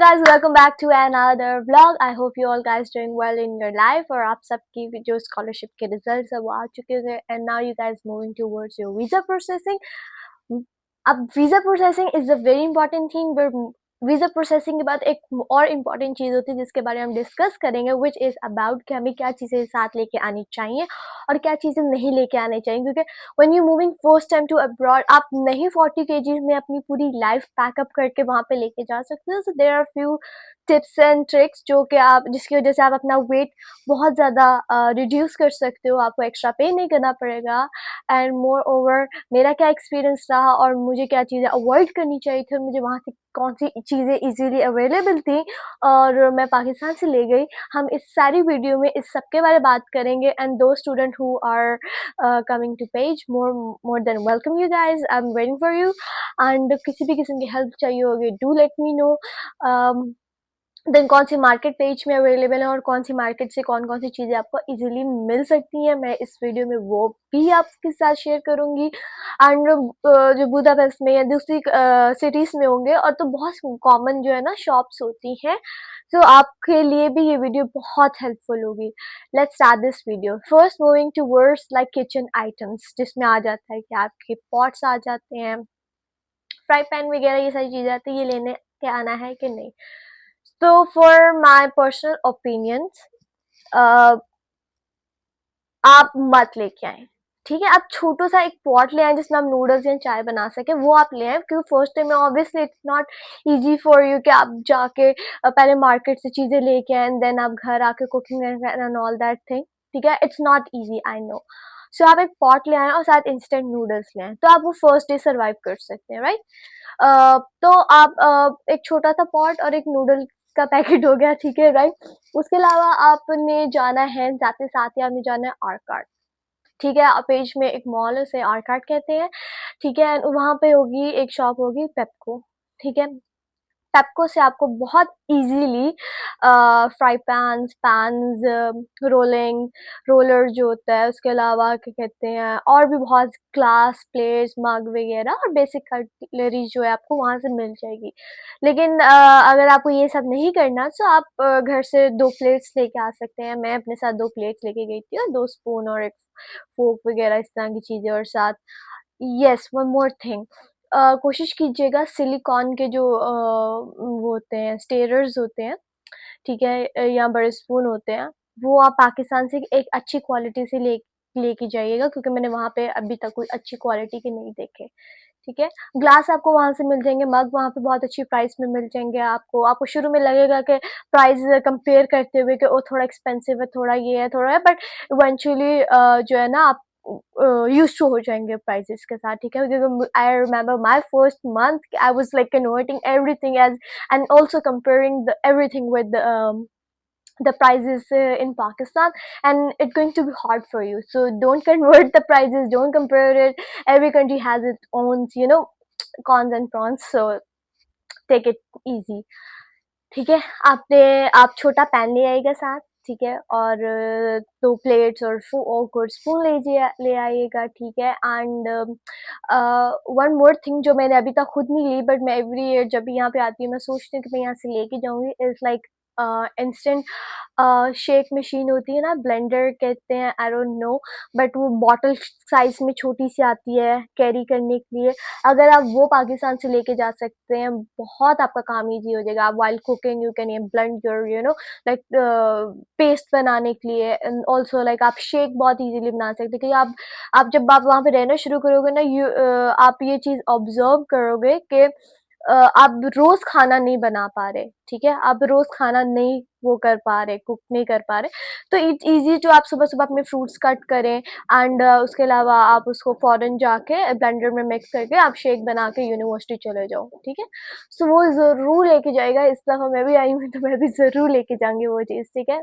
guys, welcome back to another vlog. I hope you all guys doing well in your life और आप सबकी जो scholarship के results है वो आ चुके हैं and now you guys moving towards your visa processing. अब visa processing is a very important thing but visa processing के बाद एक और इम्पॉर्टेंट चीज़ होती है जिसके बारे में हम डिस्कस करेंगे विच इज़ अबाउट कि हमें क्या चीज़ें साथ लेके आनी चाहिए और क्या चीज़ें नहीं लेके आनी चाहिए, क्योंकि when you moving first time to abroad आप नहीं 40 केजीज में अपनी पूरी लाइफ पैकअप करके वहाँ पे लेके जा सकते हो. So there are few tips and tricks जो कि आप जिसकी वजह से आप अपना वेट बहुत ज़्यादा रिड्यूस कर सकते हो, आपको एक्स्ट्रा पे नहीं करना पड़ेगा. एंड मोर ओवर मेरा क्या एक्सपीरियंस रहा और मुझे क्या चीज़ें अवॉइड करनी चाहिए थी और मुझे वहाँ से कौन सी चीज़ें इजीली अवेलेबल थी और मैं पाकिस्तान से ले गई, हम इस सारी वीडियो में इस सब के बारे में बात करेंगे. एंड दो student who are coming to पेज, more than welcome you guys, I am waiting for you. And किसी भी किस्म की हेल्प चाहिए होगी do let me know. Then कौन सी मार्केट पेज में अवेलेबल है और कौन सी मार्केट से कौन कौन सी चीज़ें आपको इजीली मिल सकती हैं, मैं इस वीडियो में वो भी आपके साथ शेयर करूँगी. एंड जो बुदापेस्ट में या दूसरी सिटीज़ में होंगे और तो बहुत कॉमन जो है ना शॉप्स होती हैं, तो आपके लिए भी ये वीडियो बहुत हेल्पफुल होगी. Let's start this video. First moving to words like kitchen items, जिसमें आ जाता है कि आपके पॉट्स आ जाते हैं, फ्राई पैन वगैरह, ये सारी चीज़ें आती है, ये लेने के आना है कि नहीं. So for my personal opinions, आप मत लेके आए, ठीक है. आप छोटा सा एक पॉट ले आए जिसमें आप नूडल्स या चाय बना सके, वो आप ले आए, क्योंकि फर्स्ट टाइम में obviously it's not easy for you कि आप जाके पहले मार्केट से चीज़ें लेके आए एंड देन आप घर आके cooking and all that thing, ठीक है. It's not easy, I know. So आप एक पॉट ले आए और साथ इंस्टेंट नूडल्स ले आए, तो आप वो फर्स्ट डे सर्वाइव कर सकते हैं, राइट. तो आप एक छोटा सा पॉट और एक नूडल का पैकेट हो गया, ठीक है, राइट. उसके अलावा आपने जाना है, जाते साथ ही आपने जाना है आर्काट, ठीक है. पेज में एक मॉल है, उसे आर्काट कहते हैं, ठीक है. वहाँ पे होगी एक शॉप होगी पेप्को, ठीक है. पेप्को से आपको बहुत easily fry pans, rolling roller जो होता है, उसके अलावा क्या कहते हैं और भी बहुत ग्लास प्लेट्स मग वगैरह और बेसिक कटलरी जो है आपको वहाँ से मिल जाएगी. लेकिन अगर आपको ये सब नहीं करना तो आप घर से 2 प्लेट्स लेके आ सकते हैं. मैं अपने साथ 2 प्लेट्स लेके गई थी और 2 स्पून और एक फोक वगैरह इस तरह की चीज़ें, और साथ यस वन मोर थिंग, कोशिश कीजिएगा सिलिकॉन के जो वो होते हैं स्टेरर्स होते हैं, ठीक है, या बड़े स्पून होते हैं, वो आप पाकिस्तान से एक अच्छी क्वालिटी से लेके जाइएगा, क्योंकि मैंने वहाँ पे अभी तक कोई अच्छी क्वालिटी के नहीं देखे, ठीक है. ग्लास आपको वहाँ से मिल जाएंगे, मग वहाँ पे बहुत अच्छी प्राइस में मिल जाएंगे. आपको शुरू में लगेगा कि प्राइस कंपेयर करते हुए कि वो थोड़ा एक्सपेंसिव है, थोड़ा ये है, थोड़ा है, बट इवेंचुअली जो है ना आप यूज्ड टू हो जाएंगे प्राइसेस के साथ, ठीक है. क्योंकि I remember my first month I was like converting everything as and also comparing the everything with the prices in Pakistan, and it's going to be hard for you. So don't convert the prices, don't compare it. Every country has its own, cons and pros. So take it easy, ठीक है. आप छोटा pan ले आइएगा साथ, ठीक है, और 2 प्लेट्स और गुड स्पून ले आइएगा, ठीक है. एंड वन मोर थिंग जो मैंने अभी तक खुद नहीं ली, बट मैं एवरी ईयर जब भी यहाँ पे आती हूँ मैं सोचती हूँ कि मैं यहाँ से लेके जाऊँगी, is like instant shake machine होती है ना, ब्लेंडर कहते हैं, आई डोंट नो, बट वो बॉटल साइज में छोटी सी आती है कैरी करने के लिए. अगर आप वो पाकिस्तान से लेके जा सकते हैं, बहुत आपका काम इजी हो जाएगा. आप while cooking you can blend your like paste बनाने के लिए, एंड ऑल्सो लाइक आप शेक बहुत इजीली बना सकते हैं, क्योंकि आप जब आप वहाँ पे रहना शुरू करोगे ना, आप ये चीज़ ऑब्जर्व करोगे कि आप रोज खाना नहीं बना पा रहे, ठीक है, आप रोज खाना नहीं वो कर पा रहे, कुक नहीं कर पा रहे, तो इट्स इजी टू आप सुबह सुबह अपने फ्रूट्स कट करें एंड उसके अलावा आप उसको फौरन जाके ब्लेंडर में मिक्स करके आप शेक बना के यूनिवर्सिटी चले जाओ, ठीक है. सो वो ज़रूर लेके जाएगा. इस दफ़ा मैं भी आई हूँ तो मैं भी ज़रूर लेके जाऊँगी वो चीज़, ठीक है.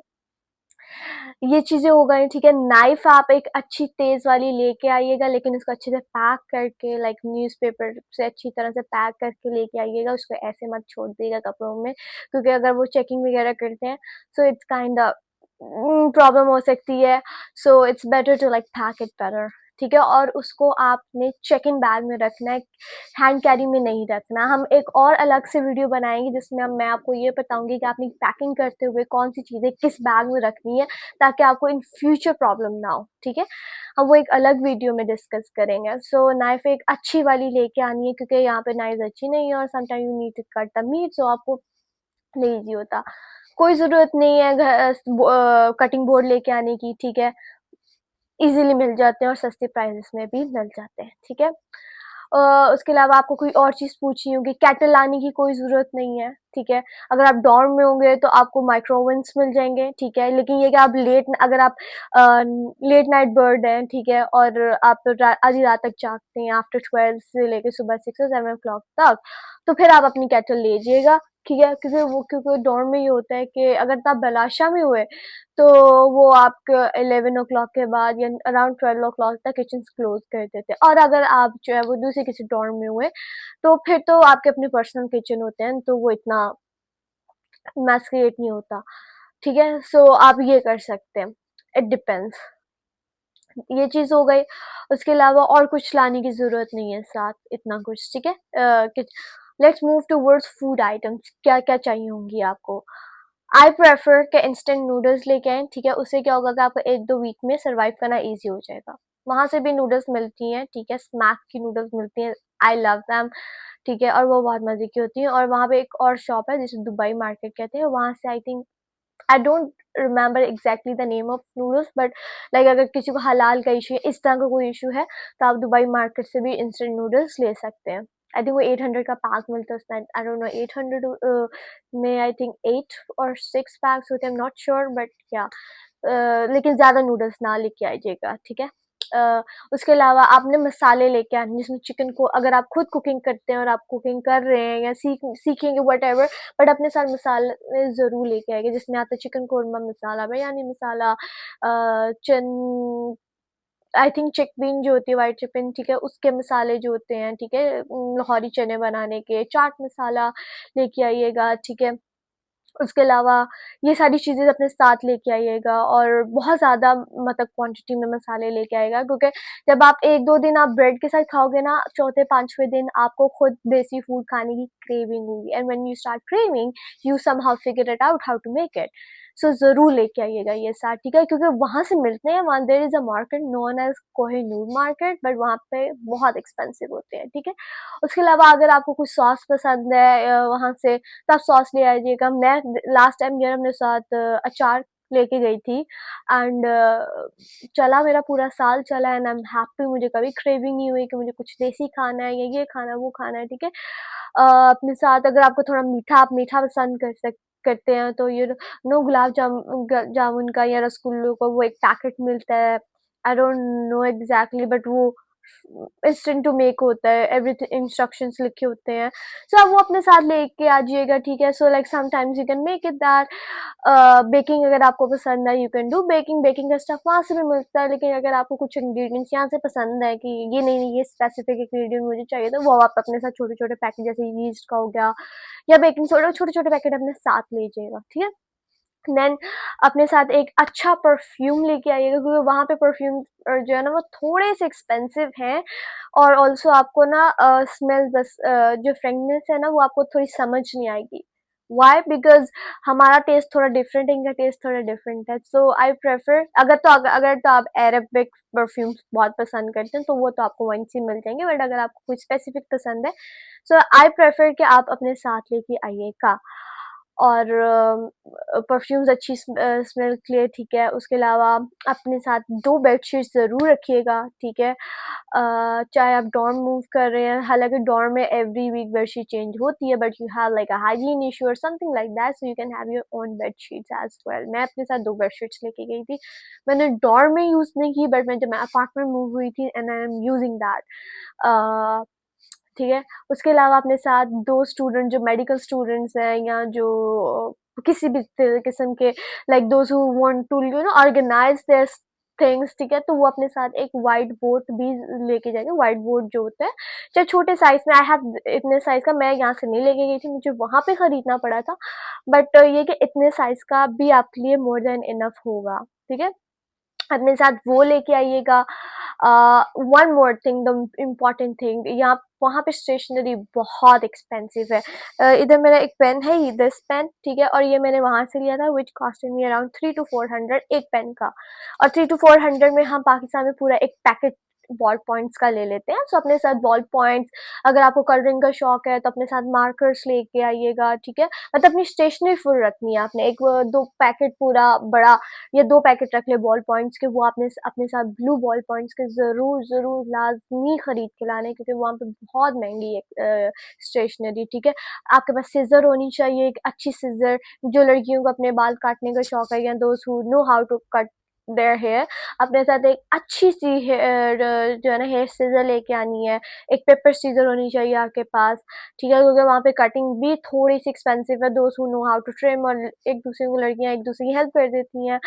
ये चीज़ें हो गई, ठीक है. नाइफ आप एक अच्छी तेज़ वाली लेके आइएगा, लेकिन उसको अच्छे से पैक करके लाइक न्यूज़पेपर से अच्छी तरह से पैक करके लेके आइएगा. उसको ऐसे मत छोड़ दीजिएगा कपड़ों में, क्योंकि अगर वो चेकिंग वगैरह करते हैं so it's kind of problem हो सकती है. So it's better to like pack it better, ठीक है, और उसको आपने चेक इन बैग में रखना है, हैंड कैरी में नहीं रखना। हम एक और अलग से वीडियो बनाएंगे जिसमें मैं आपको ये बताऊंगी कि आपने पैकिंग करते हुए कौन सी चीज़ें किस बैग में रखनी है ताकि आपको इन फ्यूचर प्रॉब्लम ना हो। ठीक है, हम वो एक अलग वीडियो में डिस्कस करेंगे। सो नाइफ एक अच्छी वाली लेके आनी है क्योंकि यहाँ पे नाइफ अच्छी नहीं है और sometime you need to cut the meat, so आपको नहीं ईजी होता। कोई ज़रूरत नहीं है कटिंग बोर्ड लेके आने की, ठीक है, इजीली मिल जाते हैं और सस्ते प्राइसेस में भी मिल जाते हैं। ठीक है, उसके अलावा आपको कोई और चीज़ पूछनी होगी, केटल लाने की कोई ज़रूरत नहीं है। ठीक है, अगर आप डॉर्म में होंगे तो आपको माइक्रोवेन्स मिल जाएंगे। ठीक है, लेकिन ये कि आप अगर आप लेट नाइट बर्ड हैं, ठीक है, और आप आधी रात तक जागते हैं आफ्टर 12 से लेके सुबह 6 or 7 o'clock तक, तो फिर आप अपनी केटल लीजिएगा। ठीक है, क्योंकि डॉर्म में ये होता है कि अगर आप बेलाशा में हुए तो वो आपके 11 o'clock के बाद या अराउंड 12 o'clock तक किचन क्लोज कर देते हैं। और अगर आप जो है वो दूसरे किसी डॉर्म में हुए तो फिर तो आपके अपने पर्सनल किचन होते हैं, तो वो इतना मैस क्रिएट नहीं होता। ठीक है, सो आप ये कर सकते हैं, इट डिपेंड्स। ये चीज़ हो गई। उसके अलावा और कुछ लाने की ज़रूरत नहीं है साथ, इतना कुछ। ठीक है, let's move towards food items. क्या क्या चाहिए होंगी आपको? आई प्रेफर के इंस्टेंट नूडल्स लेके आएँ। ठीक है, उससे क्या होगा कि आपको 1-2 वीक में सर्वाइव करना ईज़ी हो जाएगा। वहाँ से भी नूडल्स मिलती हैं, ठीक है, स्मैक की नूडल्स मिलती हैं, आई लव देम। ठीक है, और वो बहुत मज़े की होती हैं। और वहाँ पे एक और शॉप है जिसे दुबई मार्केट कहते हैं, वहाँ से I think I don't remember exactly the name of noodles, but like अगर किसी को हलाल का इशू है, इस तरह का कोई इशू है, तो आप दुबई मार्केट से भी इंस्टेंट नूडल्स ले सकते हैं। आई थिंक वो 800 का पैक मिलता है उसमें, आई डोंट नो 800 में आई थिंक 8 और 6 पैक्स होते हैं, I am not sure, but या लेकिन ज़्यादा नूडल्स ना लेके आइएगा। ठीक है, उसके अलावा आपने मसाले लेके आने, जिसमें चिकन को अगर आप खुद कुकिंग करते हैं और आप कुकिंग कर रहे हैं या सीखेंगे व्हाटएवर, बट अपने साथ मसाले ज़रूर लेके आइए, जिसमें आता है चिकन कोरमा मसाला, बिरयानी मसाला, चिन आई थिंक चिकपिन जो होती है, व्हाइट चिकपिन, ठीक है, उसके मसाले जो होते हैं, ठीक है, लाहौरी चने बनाने के, चाट मसाला लेके आइएगा। ठीक है, उसके अलावा ये सारी चीज़ें अपने साथ लेके आइएगा और बहुत ज़्यादा मतलब क्वांटिटी में मसाले लेके आइएगा, क्योंकि जब आप 1-2 दिन आप ब्रेड के साथ खाओगे ना, चौथे 5वें दिन आपको खुद देसी फूड खाने की क्रेविंग होगी, and when you start craving you somehow figure it out how to make it. So ज़रूर लेके आइएगा ये साथ, ठीक है, क्योंकि वहाँ से मिलते हैं, वहाँ there is a market known as Kohinoor market, but वहाँ पे बहुत एक्सपेंसिव होते हैं। ठीक है, उसके अलावा अगर आपको कुछ सॉस पसंद है वहाँ से, तब सॉस ले आइएगा। मैं लास्ट टाइम जो है अपने साथ अचार लेके गई थी, एंड चला, मेरा पूरा साल चला, एंड आई एम हैप्पी। मुझे कभी क्रेविंग नहीं हुई कि मुझे कुछ देसी खाना है या ये खाना है वो खाना है। ठीक है, अपने साथ अगर आपको थोड़ा मीठा, आप मीठा पसंद करते हैं तो ये नो जामुन का या रसगुल्लों का वो एक पैकेट मिलता है, I don't know exactly, but वो इंस्टेंट टू मेक होता है, एवरीथिंग इंस्ट्रक्शंस लिखे होते हैं, सो आप वो अपने साथ लेके आ जाइएगा। ठीक है, so like sometimes you can make it that. Baking अगर आपको पसंद है, you can do baking, baking का स्टफ वहाँ से भी मिलता है, लेकिन अगर आपको कुछ इंग्रेडिएंट्स यहाँ से पसंद है कि ये नहीं ये स्पेसिफिक इंग्रेडिएंट मुझे चाहिए, तो वो आप अपने साथ छोटे छोटे पैकेट, जैसे यीस्ट का हो गया या बेकिंग सोडा, छोटे छोटे पैकेट अपने साथ ले जाइएगा। ठीक है, देन अपने साथ एक अच्छा परफ्यूम लेके आइएगा, क्योंकि वहाँ पे परफ्यूम जो है ना वो थोड़े से एक्सपेंसिव हैं, और ऑल्सो आपको ना स्मेल बस जो फ्रेगनेंस है ना वो आपको थोड़ी समझ नहीं आएगी। वाई? बिकॉज हमारा टेस्ट थोड़ा डिफरेंट है, इनका टेस्ट थोड़ा डिफरेंट है। सो आई प्रेफर, अगर तो आप अरेबिक परफ्यूम्स बहुत पसंद करते हैं तो वो तो आपको वहीं से मिल जाएंगे, बट अगर आपको कुछ स्पेसिफिक पसंद है, सो आई प्रेफर कि आप अपने साथ लेके आइएगा। और परफ्यूम्स अच्छी स्मेल के लिए, ठीक है, उसके अलावा अपने साथ 2 बेडशीट्स ज़रूर रखिएगा। ठीक है, चाहे आप डॉर्म मूव कर रहे हैं, हालांकि डॉर्म में एवरी वीक बेडशीट चेंज होती है, but you have like a hygiene issue और something like that, so you can have your own bedsheets as well. मैं अपने साथ 2 बेडशीट्स लेके गई थी, मैंने डॉर्म में यूज़ नहीं की, बट मैं जब मैं अपार्टमेंट मूव हुई थी and I am using that. ठीक है, उसके अलावा अपने साथ 2 स्टूडेंट जो मेडिकल स्टूडेंट्स हैं या जो किसी भी किस्म के, like those who want to organise their things, ठीक है, तो वो अपने साथ एक व्हाइट बोर्ड भी लेके जाएँगे। व्हाइट बोर्ड जो होता है, चाहे छोटे साइज़ में, आई हैव इतने साइज़ का मैं यहाँ से नहीं लेके गई थी, मुझे वहाँ पे खरीदना पड़ा था, बट ये कि इतने साइज़ का भी आपके लिए मोर देन इनफ होगा। ठीक है? अपने साथ वो लेके आइएगा। One more thing, the important thing, यहाँ वहाँ पे स्टेशनरी बहुत एक्सपेंसिव है। इधर मेरा एक पेन है, दिस पेन, ठीक है, और ये मैंने वहाँ से लिया था, विच कॉस्टेड मी अराउंड 3 to 400 एक पेन का। और 3 to 400 में हम पाकिस्तान में पूरा एक पैकेट बॉल पॉइंट्स का ले लेते हैं। सो अपने साथ बॉल पॉइंट्स, अगर आपको कलरिंग का शौक है तो अपने साथ मार्कर्स लेके आइएगा, ठीक है। मतलब अपनी स्टेशनरी फुल रखनी है आपने। एक 2 पैकेट पूरा बड़ा, या 2 पैकेट रख ले बॉल पॉइंट्स के, वो आपने अपने साथ ब्लू बॉल पॉइंट्स के ज़रूर लाजमी खरीद के लाने, क्योंकि वहाँ पे बहुत महंगी है स्टेशनरी, ठीक है। आपके पास सीजर होनी चाहिए, एक अच्छी सीजर, जो लड़कियों को अपने बाल काटने का शौक है, या दोस्त who know how to cut their hair, अपने साथ एक अच्छी सी हेयर जो है ना हेयर सीजर लेके आनी है। एक पेपर सीजर होनी चाहिए आपके पास, ठीक है, क्योंकि वहाँ पे कटिंग भी थोड़ी सी एक्सपेंसिव है, दोस्त who know how to trim, और एक दूसरे को लड़कियाँ एक दूसरे की हेल्प कर देती हैं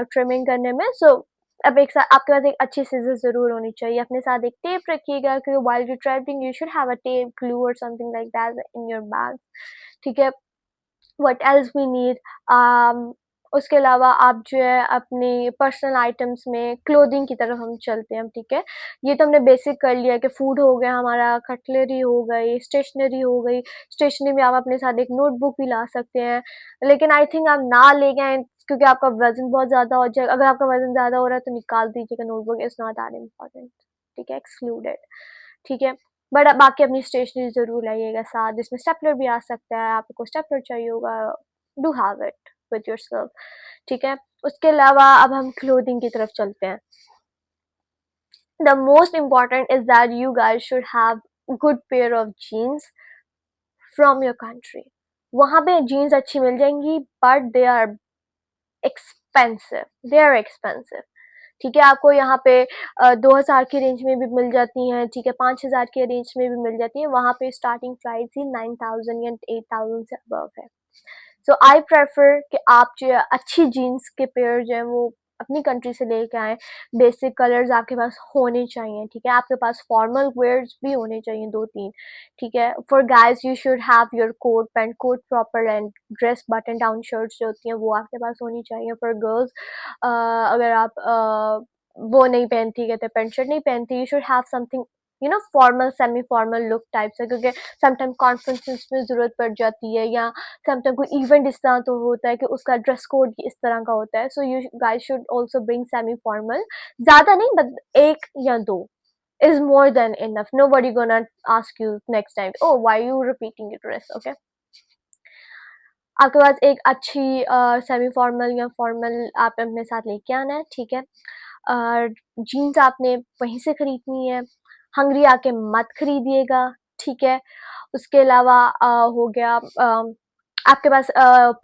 ट्रिमिंग करने में। सो अब एक साथ आपके पास एक अच्छी सीजर ज़रूर होनी चाहिए। अपने साथ एक टेप रखिएगा, क्योंकि while you travelling you should have a tape, glue और something like that in your bag, ठीक है। व्हाट एल्स वी नीड, उसके अलावा आप जो है अपनी पर्सनल आइटम्स में क्लोथिंग की तरफ हम चलते हैं, ठीक है। ये तो हमने बेसिक कर लिया कि फूड हो गया हमारा, कटलरी हो गई, स्टेशनरी हो गई। स्टेशनरी में आप अपने साथ एक नोटबुक भी ला सकते हैं, लेकिन आई थिंक आप ना ले गए, क्योंकि आपका वजन बहुत ज़्यादा हो जाएगा। अगर आपका वजन ज़्यादा हो रहा है तो निकाल दीजिएगा, notebook is not that important, ठीक है, एक्सक्लूडेड, ठीक है। बट बाकी अपनी स्टेशनरी ज़रूर लाइएगा साथ, जिसमें स्टेपलर भी आ सकता है, आपको स्टेपलर चाहिए होगा, do have it with yourself, ठीक है। उसके अलावा अब हम क्लोथिंग की तरफ चलते हैं। The most important is that you guys should have good pair of jeans from your country. वहाँ पे जीन्स अच्छी मिल जाएंगी, but they are expensive, they are expensive, ठीक है। आपको यहाँ पे 2000 की रेंज में भी मिल जाती हैं, ठीक है, 5000 के रेंज में भी मिल जाती है। वहाँ पे स्टार्टिंग प्राइस ही 9000 या 8000 से अबव है। सो आई प्रेफर कि आप जो है अच्छी जीन्स के पेयर जो है वो अपनी कंट्री से लेके आएँ। बेसिक कलर्स आपके पास होने चाहिए, ठीक है। आपके पास फॉर्मल वेयर्स भी होने चाहिए 2-3, ठीक है। For guys you should have your coat pant, coat proper, and dress button down shirts जो होती हैं वो आपके पास होनी चाहिए। फॉर गर्ल्स अगर आप वो नहीं पहनती, कहते पैंट शर्ट नहीं पहनती, you should have something formal, semi formal look type से, क्योंकि समटाइम कॉन्फ्रेंसेस में ज़रूरत पड़ जाती है, या समटाइम कोई इवेंट इस तरह तो होता है कि उसका ड्रेस कोड इस तरह का होता है। So you guys should also bring semi formal, ज़्यादा नहीं, बट 1 या 2 is more than enough. Nobody gonna ask you next time, oh why you repeating your dress, okay। आपके पास एक अच्छी सेमी फॉर्मल या फॉर्मल आप अपने साथ लेके आना है, ठीक है। जीन्स आपने वहीं से खरीदनी है, हंगरी आके मत खरीदिएगा, ठीक है। उसके अलावा हो गया आपके पास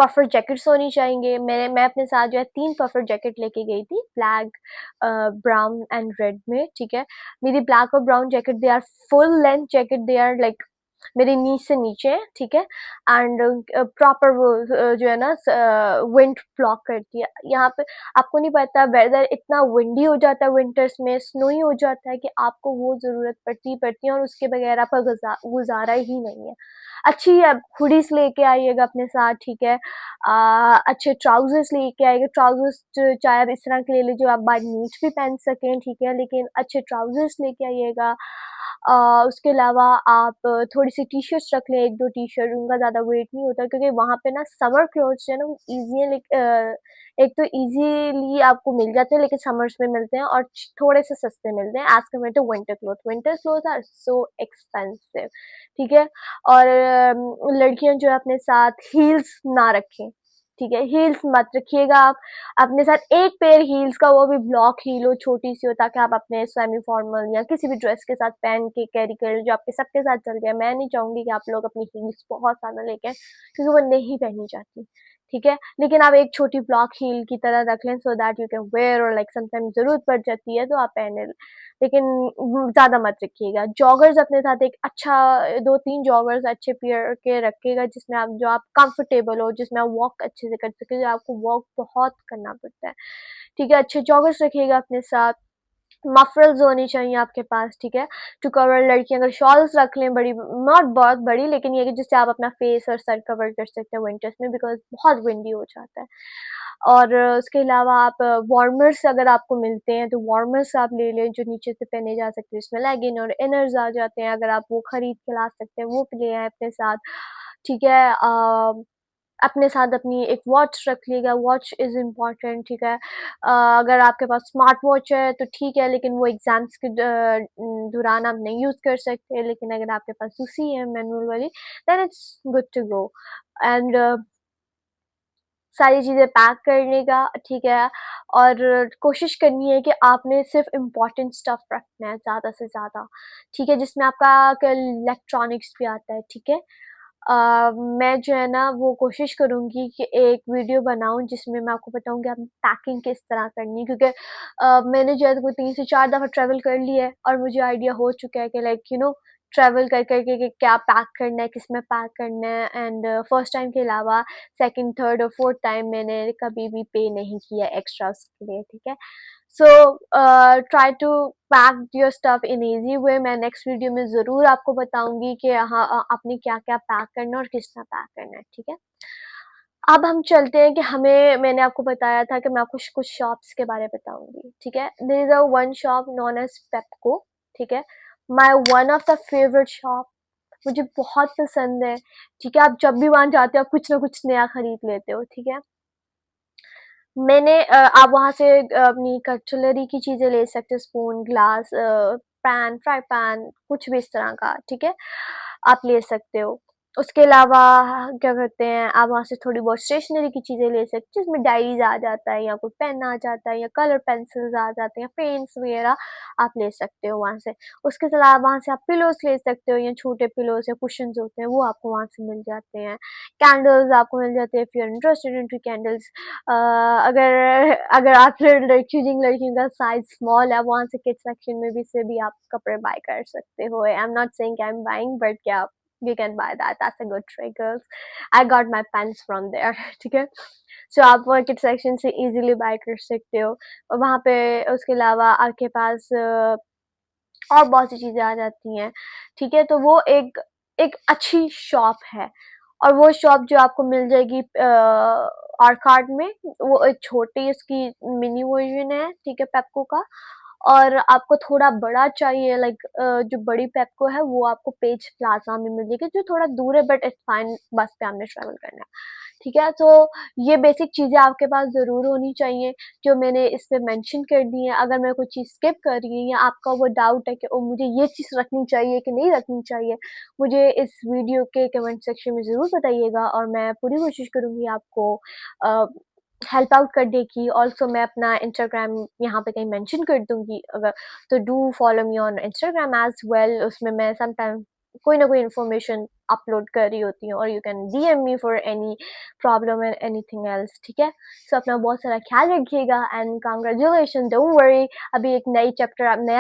पफर जैकेट्स होनी चाहिए। मैं अपने साथ जो है 3 पफर जैकेट लेके गई थी, ब्लैक, ब्राउन एंड रेड में, ठीक है। मेरी ब्लैक और brown jacket they are full length jacket, they are like मेरी नी से नीचे है, ठीक है। एंड प्रॉपर वो जो है ना विंड ब्लॉक करती है। यहाँ पे आपको नहीं पता, वेदर इतना विंडी हो जाता है विंटर्स में, स्नोई हो जाता है कि आपको वो ज़रूरत पड़ती है, और उसके बगैर आपका गुजारा ही नहीं है। अच्छी हुडीज लेके आइएगा अपने साथ, ठीक है। अच्छे ट्राउजर्स लेके आइएगा, ट्राउजर्स चाहे आप इस तरह के ले लीजिए जो आप बाय नीट भी पहन सकें, ठीक है, लेकिन अच्छे ट्राउजर्स लेके आइएगा। उसके अलावा आप थोड़ी-सी टी-शर्ट्स रख लें, 1-2 टी-शर्ट, उनका ज़्यादा वेट नहीं होता, क्योंकि वहाँ पे ना समर क्लोथ्स जो है ना वो ईज़ी है, एक तो ईज़िली आपको मिल जाते हैं, लेकिन समर्स में मिलते हैं, और थोड़े से सस्ते मिलते हैं as compare to winter cloth are so expensive, ठीक है। और लड़कियाँ जो है अपने साथ हील्स ना रखें, ठीक है, हील्स मत रखिएगा आप अपने साथ। एक पेयर हील्स का, वो भी ब्लॉक हील हो, छोटी-सी हो, ताकि आप अपने सेमी फॉर्मल या किसी भी ड्रेस के साथ पहन के कैरी करें, जो आपके सबके साथ चल जाए। मैं नहीं चाहूँगी कि आप लोग अपनी हील्स बहुत ज़्यादा लेके आएँ, क्योंकि वो नहीं पहनी जाती, ठीक है। लेकिन आप एक छोटी ब्लॉक हील की तरह रख लें, so that you can wear, और लाइक समटाइम ज़रूरत पड़ जाती है तो आप पहने, लेकिन ज़्यादा मत रखिएगा। जॉगर्स अपने साथ एक अच्छा 2-3 जॉगर्स अच्छे पेयर के रखिएगा, जिसमें आप कंफर्टेबल हो, जिसमें आप वॉक अच्छे से कर सकें, आपको वॉक बहुत करना पड़ता है, ठीक है। अच्छे जॉगर्स रखिएगा अपने साथ। मफरल्स होनी चाहिए आपके पास, ठीक है, टू कवर। लड़कियां अगर शॉल्स रख लें बड़ी, नॉट बहुत बड़ी, लेकिन ये कि जिससे आप अपना फेस और सर कवर कर सकते हैं विंटर्स में, बिकॉज बहुत विंडी हो जाता है। और उसके अलावा आप वार्मर्स अगर आपको मिलते हैं तो वार्मर्स आप ले लें जो नीचे से पहने जा सकते हैं, इसमें लेगिन और इनर्स आ जाते हैं, अगर आप वो खरीद के ला सकते हैं वो ले आए अपने साथ, ठीक है। अपने साथ अपनी एक वॉच रख लीजिएगा, वॉच इज़ इम्पॉर्टेंट, ठीक है। अगर आपके पास स्मार्ट वॉच है तो ठीक है, लेकिन वो एग्ज़ाम्स के दौरान आप नहीं यूज़ कर सकते, लेकिन अगर आपके पास दूसरी है मैनुअल वाली, then it's good to go. And सारी चीज़ें पैक करने का, ठीक है। और कोशिश करनी है कि आपने सिर्फ इम्पोर्टेंट स्टफ रखना है ज़्यादा से ज़्यादा, ठीक है, जिसमें आपका इलेक्ट्रॉनिक्स भी आता है, ठीक है। मैं जो है ना वो कोशिश करूँगी कि एक वीडियो बनाऊँ जिसमें मैं आपको बताऊँ कि आप पैकिंग किस तरह करनी है, क्योंकि मैंने जो है वो 3 से 4 दफ़ा ट्रैवल कर लिया है और मुझे आइडिया हो चुका है कि लाइक ट्रैवल कर कर के कि क्या पैक करना है, किसमें पैक करना है। एंड फर्स्ट टाइम के अलावा सेकंड, थर्ड और फोर्थ टाइम मैंने कभी भी पे नहीं किया एक्स्ट्रास के लिए, ठीक है। So try to pack your stuff in easy way. मैं नेक्स्ट वीडियो में ज़रूर आपको बताऊंगी कि हाँ आपने क्या क्या पैक करना है और किस तरह पैक करना है, ठीक है। अब हम चलते हैं कि हमें, मैंने आपको बताया था कि मैं आपको कुछ शॉप्स के बारे में बताऊंगी, ठीक है। There is a one shop known as Pepco, ठीक है, my one of the favourite shop, मुझे बहुत पसंद है, ठीक है। आप जब भी वहां जाते हो आप कुछ ना कुछ नया खरीद लेते हो, ठीक है। आप वहाँ से अपनी कटलरी की चीज़ें ले सकते हो, spoon, glass, pan, fry pan, कुछ भी इस तरह का, ठीक है, आप ले सकते हो। उसके अलावा क्या कहते हैं, आप वहाँ से थोड़ी बहुत स्टेशनरी की चीज़ें ले सकते हो, जिसमें डायरीज आ जाता है या कोई पेन आ जाता है या कलर पेंसिल्स आ जाते हैं, पेंट्स वगैरह आप ले सकते हो वहाँ से। उसके अलावा वहाँ से आप पिलोस ले सकते हो, या छोटे पिलोस या कुशन्स होते हैं वो आपको वहाँ से मिल जाते हैं। कैंडल्स आपको मिल जाते हैं if you are interested in candles. अगर अगर आप लड़कियों का साइज स्मॉल है, वहाँ से किड्स सेक्शन में भी से भी आप कपड़े बाय कर सकते हो। I am not saying I am buying, but क्या, you can buy that, that's a good trick, girls. I got my pants from there ठीक है। सो आप वो किड्स सेक्शन से इजीली बाय कर सकते हो। और वहाँ पे उसके अलावा आपके पास और बहुत सी चीज़ें आ जाती हैं, ठीक है। तो वो एक एक अच्छी शॉप है, और वो शॉप जो आपको मिल जाएगी आर्काड में, वो एक छोटी उसकी मिनी वर्जन है, ठीक है, पेप्को का। और आपको थोड़ा बड़ा चाहिए, लाइक जो बड़ी पेप्को है वो आपको पेज प्लाजा में मिल जाएगी, जो थोड़ा दूर है, बट इट्स फाइन, बस पे आपने ट्रैवल करना है, ठीक है। तो ये बेसिक चीज़ें आपके पास ज़रूर होनी चाहिए जो मैंने इस पे मेंशन कर दी है। अगर मैं कोई चीज़ स्किप कर रही हूँ या आपका वो डाउट है कि ओ मुझे ये चीज़ रखनी चाहिए कि नहीं रखनी चाहिए, मुझे इस वीडियो के कमेंट सेक्शन में ज़रूर बताइएगा, और मैं पूरी कोशिश करूँगी आपको हेल्प आउट करने की। ऑल्सो मैं अपना इंस्टाग्राम यहाँ पे कहीं मेंशन कर दूँगी, अगर तो do follow me on Instagram as well. उसमें मैं समटाइम कोई ना कोई इन्फॉर्मेशन अपलोड कर रही होती हूँ, और you can DM me for any problem and anything else, ठीक है। सो अपना बहुत सारा ख्याल रखिएगा, एंड कांग्रेचुलेशन, डोंट वरी, अभी एक नया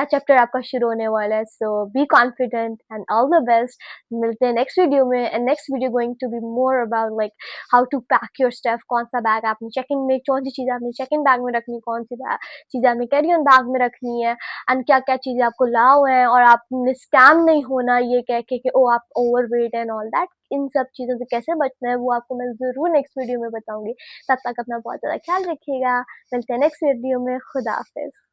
चैप्टर आपका शुरू होने वाला है। So be confident and all the best. मिलते हैं नेक्स्ट वीडियो में, and next video going to be more about like how to pack your stuff, कौन सा बैग आपने चेकिंग में, कौन सी चीज़ आपने चेकिंग बैग में रखनी है, कौन सी चीज़ आपने कैरी ऑन बैग में रखनी है, एंड क्या क्या चीज़ें आपको लाओ है, और आपने स्कैम नहीं होना ये कह के कि ओ आप ओवरवेट एंड ऑल दैट। इन सब चीज़ों से कैसे बचना है वो आपको मैं ज़रूर नेक्स्ट वीडियो में बताऊंगी। तब तक अपना बहुत ज़्यादा ख्याल रखिएगा। मिलते हैं नेक्स्ट वीडियो में। खुदा हाफिज़।